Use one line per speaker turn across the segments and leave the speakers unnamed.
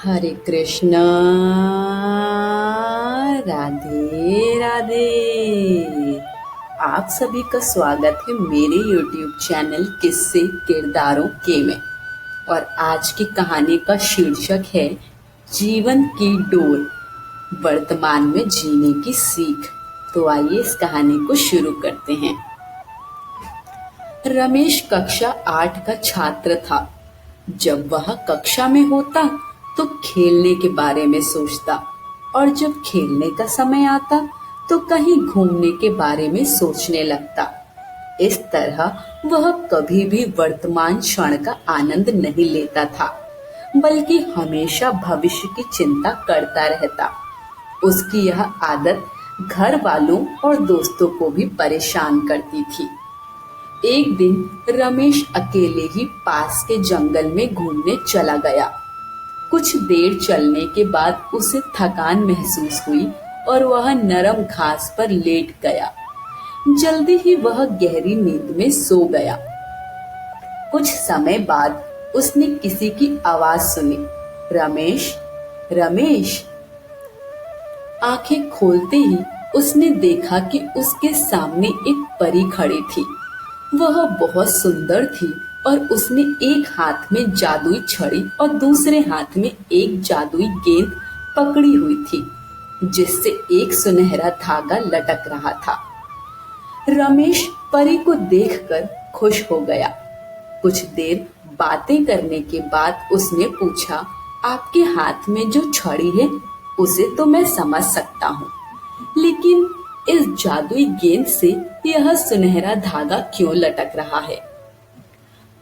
हरे कृष्णा। राधे राधे। आप सभी का स्वागत है मेरे YouTube चैनल किस्से किरदारों के में। और आज की कहानी का शीर्षक है जीवन की डोर, वर्तमान में जीने की सीख। तो आइए इस कहानी को शुरू करते हैं। रमेश कक्षा 8 का छात्र था। जब वह कक्षा में होता तो खेलने के बारे में सोचता, और जब खेलने का समय आता तो कहीं घूमने के बारे में सोचने लगता। इस तरह वह कभी भी वर्तमान क्षण का आनंद नहीं लेता था, बल्कि हमेशा भविष्य की चिंता करता रहता। उसकी यह आदत घर वालों और दोस्तों को भी परेशान करती थी। एक दिन रमेश अकेले ही पास के जंगल में घूमने चला गया। कुछ देर चलने के बाद उसे थकान महसूस हुई और वह नरम घास पर लेट गया। जल्दी ही वह गहरी नींद में सो गया। कुछ समय बाद उसने किसी की आवाज सुनी, रमेश, रमेश। आंखें खोलते ही उसने देखा कि उसके सामने एक परी खड़ी थी। वह बहुत सुंदर थी और उसने एक हाथ में जादुई छड़ी और दूसरे हाथ में एक जादुई गेंद पकड़ी हुई थी, जिससे एक सुनहरा धागा लटक रहा था। रमेश परी को देखकर खुश हो गया। कुछ देर बातें करने के बाद उसने पूछा, आपके हाथ में जो छड़ी है उसे तो मैं समझ सकता हूँ, लेकिन इस जादुई गेंद से यह सुनहरा धागा क्यों लटक रहा है?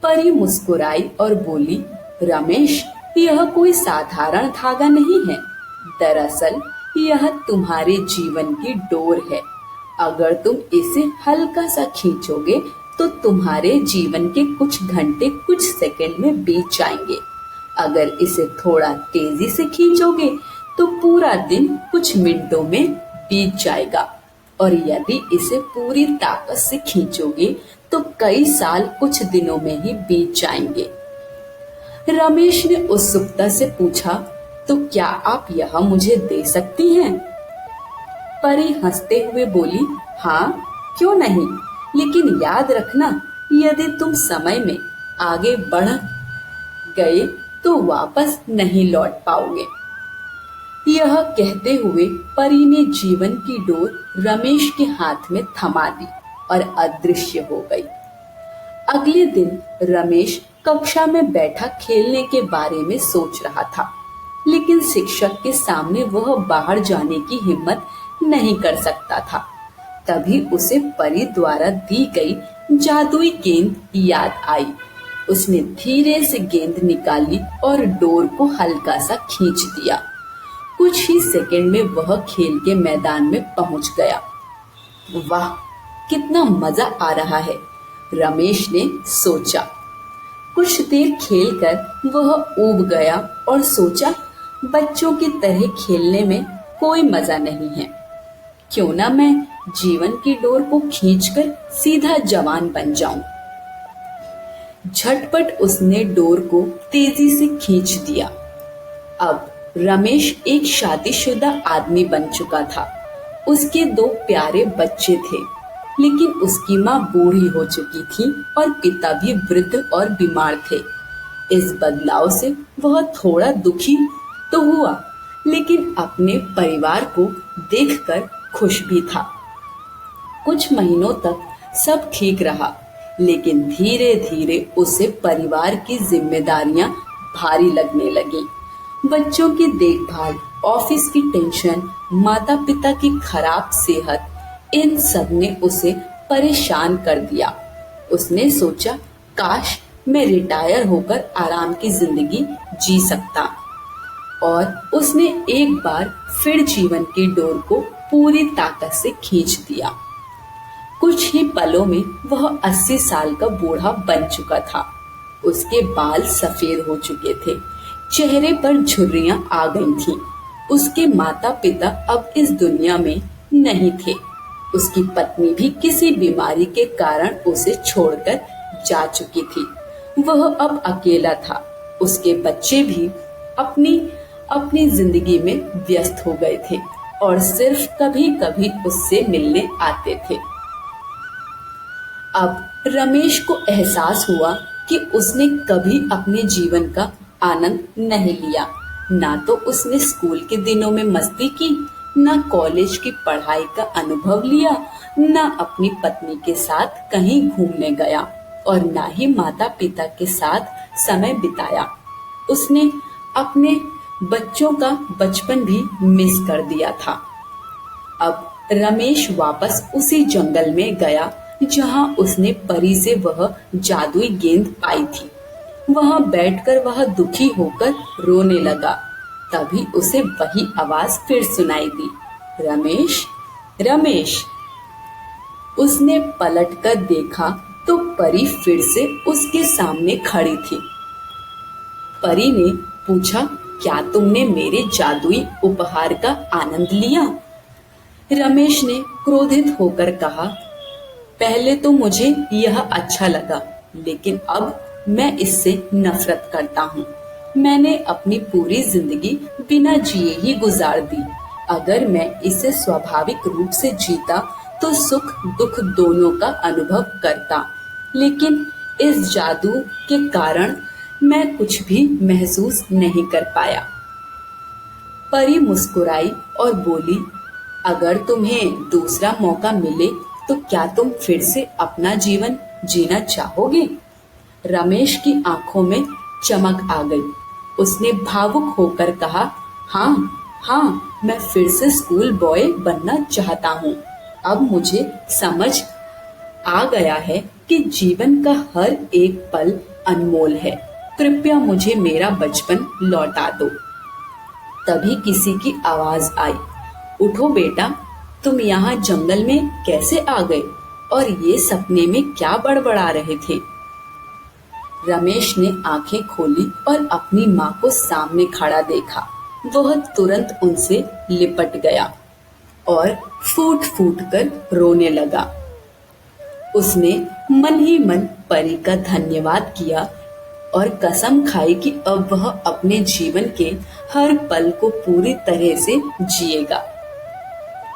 परी मुस्कुराई और बोली, रमेश, यह कोई साधारण धागा नहीं है। दरअसल यह तुम्हारे जीवन की डोर है। अगर तुम इसे हल्का सा खींचोगे तो तुम्हारे जीवन के कुछ घंटे कुछ सेकंड में बीत जाएंगे। अगर इसे थोड़ा तेजी से खींचोगे तो पूरा दिन कुछ मिनटों में बीत जाएगा, और यदि इसे पूरी ताकत से खींचोगे तो कई साल कुछ दिनों में ही बीत जाएंगे। रमेश ने उत्सुकता से पूछा, तो क्या आप यह मुझे दे सकती हैं? परी हंसते हुए बोली, हाँ, क्यों नहीं, लेकिन याद रखना, यदि तुम समय में आगे बढ़ गए तो वापस नहीं लौट पाओगे। यह कहते हुए परी ने जीवन की डोर रमेश के हाथ में थमा दी और अदृश्य हो गई। अगले दिन रमेश कक्षा में बैठा खेलने के बारे में सोच रहा था, लेकिन शिक्षक के सामने वह बाहर जाने की हिम्मत नहीं कर सकता था। तभी उसे परी द्वारा दी गई जादुई गेंद याद आई। उसने धीरे से गेंद निकाली और डोर को हल्का सा खींच दिया। कुछ ही सेकंड में वह खेल के मैदान में पहुंच गया। वाह, कितना मजा आ रहा है, रमेश ने सोचा। कुछ देर खेलकर वह ऊब गया और सोचा, बच्चों की तरह खेलने में कोई मजा नहीं है। क्यों ना मैं जीवन की डोर को खींचकर सीधा जवान बन जाऊं। झटपट उसने डोर को तेजी से खींच दिया। अब रमेश एक शादीशुदा आदमी बन चुका था। उसके 2 प्यारे बच्चे थे, लेकिन उसकी माँ बूढ़ी हो चुकी थी और पिता भी वृद्ध और बीमार थे। इस बदलाव से वह थोड़ा दुखी तो हुआ, लेकिन अपने परिवार को देखकर खुश भी था। कुछ महीनों तक सब ठीक रहा, लेकिन धीरे धीरे उसे परिवार की जिम्मेदारियां भारी लगने लगी। बच्चों की देखभाल, ऑफिस की टेंशन, माता पिता की खराब सेहत, इन सब ने उसे परेशान कर दिया। उसने सोचा, काश मैं रिटायर होकर आराम की जिंदगी जी सकता। और उसने एक बार फिर जीवन की डोर को पूरी ताकत से खींच दिया। कुछ ही पलों में वह 80 साल का बूढ़ा बन चुका था। उसके बाल सफेद हो चुके थे, चेहरे पर झुर्रियां आ गई थीं। उसके माता पिता अब इस दुनिया में नहीं थे। उसकी पत्नी भी किसी बीमारी के कारण उसे छोड़कर जा चुकी थी। वह अब अकेला था। उसके बच्चे भी अपनी अपनी जिंदगी में व्यस्त हो गए थे और सिर्फ कभी कभी उससे मिलने आते थे। अब रमेश को एहसास हुआ कि उसने कभी अपने जीवन का आनंद नहीं लिया। ना तो उसने स्कूल के दिनों में मस्ती की, ना कॉलेज की पढ़ाई का अनुभव लिया, ना अपनी पत्नी के साथ कहीं घूमने गया और ना ही माता पिता के साथ समय बिताया। उसने अपने बच्चों का बचपन भी मिस कर दिया था। अब रमेश वापस उसी जंगल में गया जहां उसने परी से वह जादुई गेंद पाई थी। वहां बैठकर वह दुखी होकर रोने लगा। तभी उसे वही आवाज फिर सुनाई दी, रमेश, रमेश। उसने पलटकर देखा तो परी फिर से उसके सामने खड़ी थी। परी ने पूछा, क्या तुमने मेरे जादुई उपहार का आनंद लिया? रमेश ने क्रोधित होकर कहा, पहले तो मुझे यह अच्छा लगा, लेकिन अब मैं इससे नफरत करता हूँ। मैंने अपनी पूरी जिंदगी बिना जिए ही गुजार दी। अगर मैं इसे स्वाभाविक रूप से जीता तो सुख दुख दोनों का अनुभव करता, लेकिन इस जादू के कारण मैं कुछ भी महसूस नहीं कर पाया। परी मुस्कुराई और बोली, अगर तुम्हें दूसरा मौका मिले तो क्या तुम फिर से अपना जीवन जीना चाहोगे? रमेश की आंखों में चमक आ गई। उसने भावुक होकर कहा, हाँ, हाँ, मैं फिर से स्कूल बॉय बनना चाहता हूँ। अब मुझे समझ आ गया है कि जीवन का हर एक पल अनमोल है। कृपया मुझे मेरा बचपन लौटा दो। तभी किसी की आवाज आई, उठो बेटा, तुम यहाँ जंगल में कैसे आ गए और ये सपने में क्या बड़बड़ा रहे थे? रमेश ने आंखें खोली और अपनी माँ को सामने खड़ा देखा। वह तुरंत उनसे लिपट गया और फूट फूट कर रोने लगा। उसने मन ही मन परी का धन्यवाद किया और कसम खाई कि अब वह अपने जीवन के हर पल को पूरी तरह से जिएगा।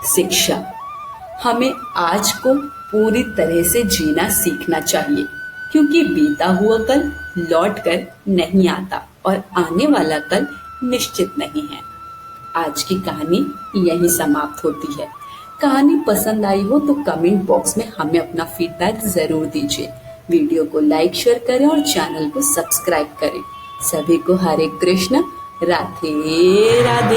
शिक्षा, हमें आज को पूरी तरह से जीना सीखना चाहिए, क्योंकि बीता हुआ कल लौट कर नहीं आता और आने वाला कल निश्चित नहीं है। आज की कहानी यहीं समाप्त होती है। कहानी पसंद आई हो तो कमेंट बॉक्स में हमें अपना फीडबैक जरूर दीजिए। वीडियो को लाइक शेयर करें और चैनल को सब्सक्राइब करें। सभी को हरे कृष्ण, राधे राधे।